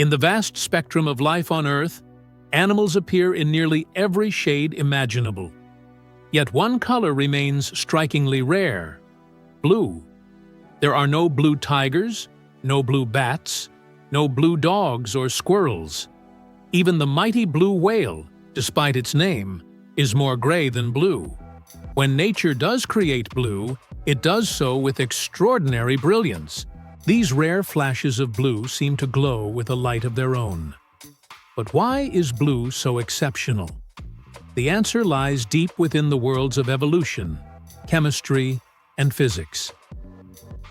In the vast spectrum of life on Earth, animals appear in nearly every shade imaginable. Yet one color remains strikingly rare: blue. There are no blue tigers, no blue bats, no blue dogs or squirrels. Even the mighty blue whale, despite its name, is more gray than blue. When nature does create blue, it does so with extraordinary brilliance. These rare flashes of blue seem to glow with a light of their own. But why is blue so exceptional? The answer lies deep within the worlds of evolution, chemistry, and physics.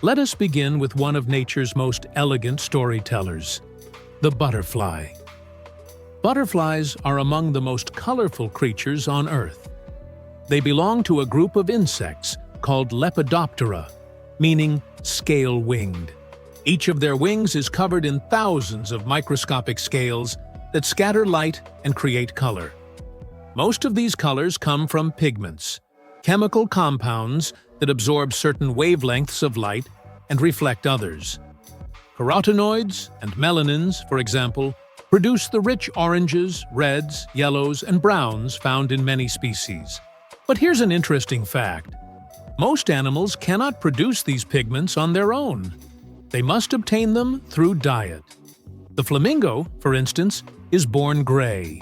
Let us begin with one of nature's most elegant storytellers, the butterfly. Butterflies are among the most colorful creatures on Earth. They belong to a group of insects called Lepidoptera, meaning scale-winged. Each of their wings is covered in thousands of microscopic scales that scatter light and create color. Most of these colors come from pigments, chemical compounds that absorb certain wavelengths of light and reflect others. Carotenoids and melanins, for example, produce the rich oranges, reds, yellows, and browns found in many species. But here's an interesting fact. Most animals cannot produce these pigments on their own. They must obtain them through diet. The flamingo, for instance, is born gray.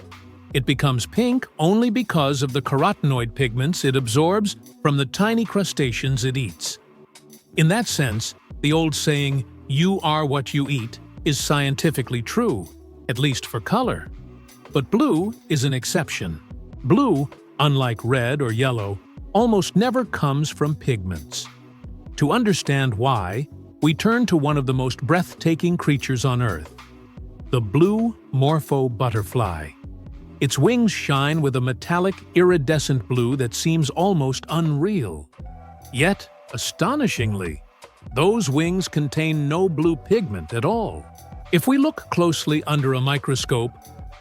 It becomes pink only because of the carotenoid pigments it absorbs from the tiny crustaceans it eats. In that sense, the old saying, "You are what you eat," is scientifically true, at least for color. But blue is an exception. Blue, unlike red or yellow, almost never comes from pigments. To understand why, we turn to one of the most breathtaking creatures on Earth, the Blue Morpho butterfly. Its wings shine with a metallic, iridescent blue that seems almost unreal. Yet, astonishingly, those wings contain no blue pigment at all. If we look closely under a microscope,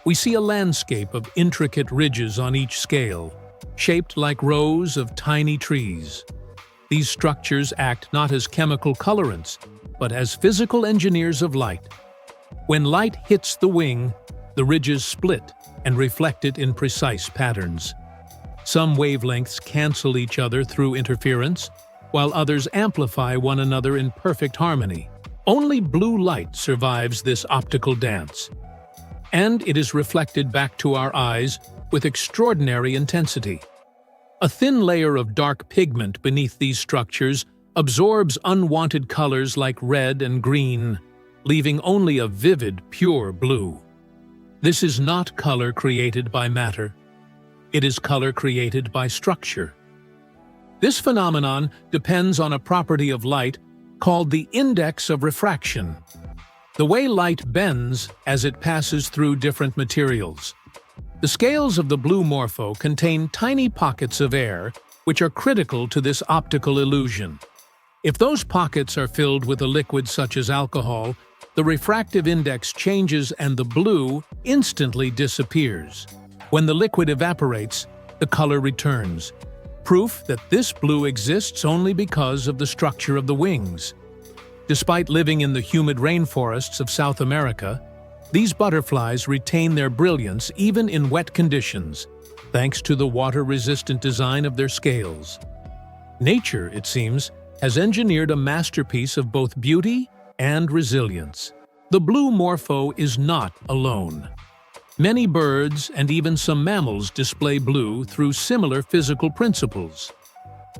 we see a landscape of intricate ridges on each scale, shaped like rows of tiny trees. These structures act not as chemical colorants, but as physical engineers of light. When light hits the wing, the ridges split and reflect it in precise patterns. Some wavelengths cancel each other through interference, while others amplify one another in perfect harmony. Only blue light survives this optical dance, and it is reflected back to our eyes with extraordinary intensity. A thin layer of dark pigment beneath these structures absorbs unwanted colors like red and green, leaving only a vivid, pure blue. This is not color created by matter. It is color created by structure. This phenomenon depends on a property of light called the index of refraction, the way light bends as it passes through different materials. The scales of the Blue Morpho contain tiny pockets of air, which are critical to this optical illusion. If those pockets are filled with a liquid such as alcohol, the refractive index changes and the blue instantly disappears. When the liquid evaporates, the color returns, proof that this blue exists only because of the structure of the wings. Despite living in the humid rainforests of South America, these butterflies retain their brilliance even in wet conditions, thanks to the water-resistant design of their scales. Nature, it seems, has engineered a masterpiece of both beauty and resilience. The Blue Morpho is not alone. Many birds and even some mammals display blue through similar physical principles.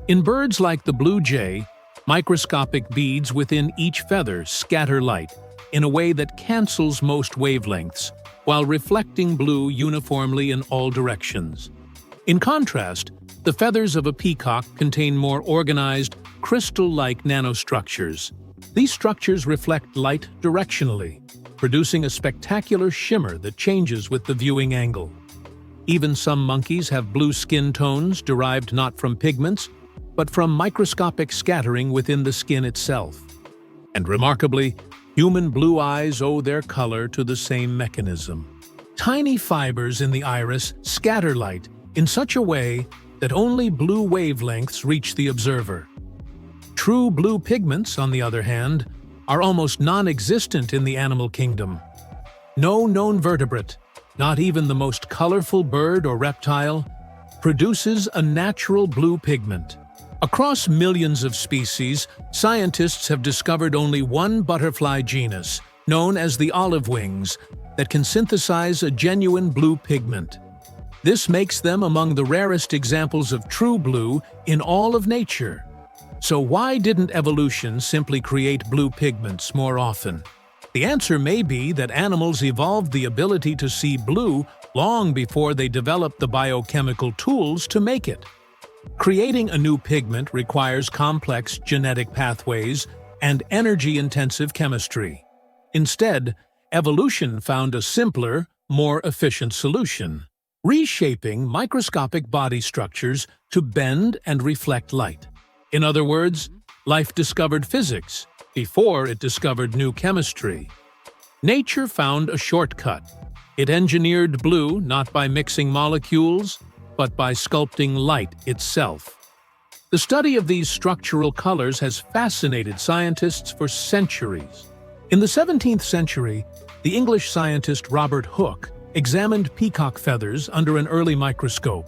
In birds like the blue jay, microscopic beads within each feather scatter light in a way that cancels most wavelengths, while reflecting blue uniformly in all directions. In contrast, the feathers of a peacock contain more organized, crystal-like nanostructures. These structures reflect light directionally, producing a spectacular shimmer that changes with the viewing angle. Even some monkeys have blue skin tones derived not from pigments, but from microscopic scattering within the skin itself. And remarkably, human blue eyes owe their color to the same mechanism. Tiny fibers in the iris scatter light in such a way that only blue wavelengths reach the observer. True blue pigments, on the other hand, are almost non-existent in the animal kingdom. No known vertebrate, not even the most colorful bird or reptile, produces a natural blue pigment. Across millions of species, scientists have discovered only one butterfly genus, known as the olive wings, that can synthesize a genuine blue pigment. This makes them among the rarest examples of true blue in all of nature. So why didn't evolution simply create blue pigments more often? The answer may be that animals evolved the ability to see blue long before they developed the biochemical tools to make it. Creating a new pigment requires complex genetic pathways and energy-intensive chemistry. Instead, evolution found a simpler, more efficient solution: reshaping microscopic body structures to bend and reflect light. In other words, life discovered physics before it discovered new chemistry. Nature found a shortcut. It engineered blue not by mixing molecules, but by sculpting light itself. The study of these structural colors has fascinated scientists for centuries. In the 17th century, the English scientist Robert Hooke examined peacock feathers under an early microscope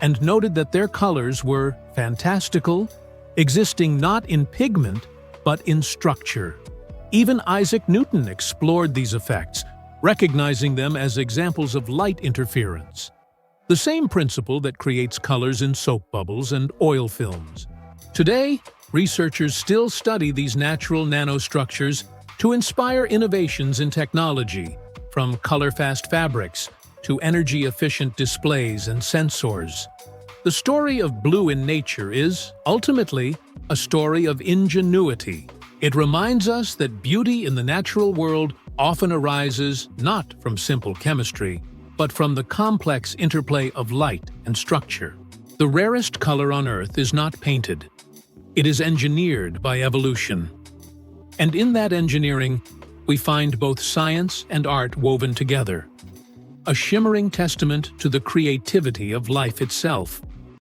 and noted that their colors were fantastical, existing not in pigment, but in structure. Even Isaac Newton explored these effects, recognizing them as examples of light interference, the same principle that creates colors in soap bubbles and oil films. Today, researchers still study these natural nanostructures to inspire innovations in technology, from color-fast fabrics to energy-efficient displays and sensors. The story of blue in nature is, ultimately, a story of ingenuity. It reminds us that beauty in the natural world often arises not from simple chemistry, but from the complex interplay of light and structure. The rarest color on Earth is not painted. It is engineered by evolution. And in that engineering, we find both science and art woven together, a shimmering testament to the creativity of life itself.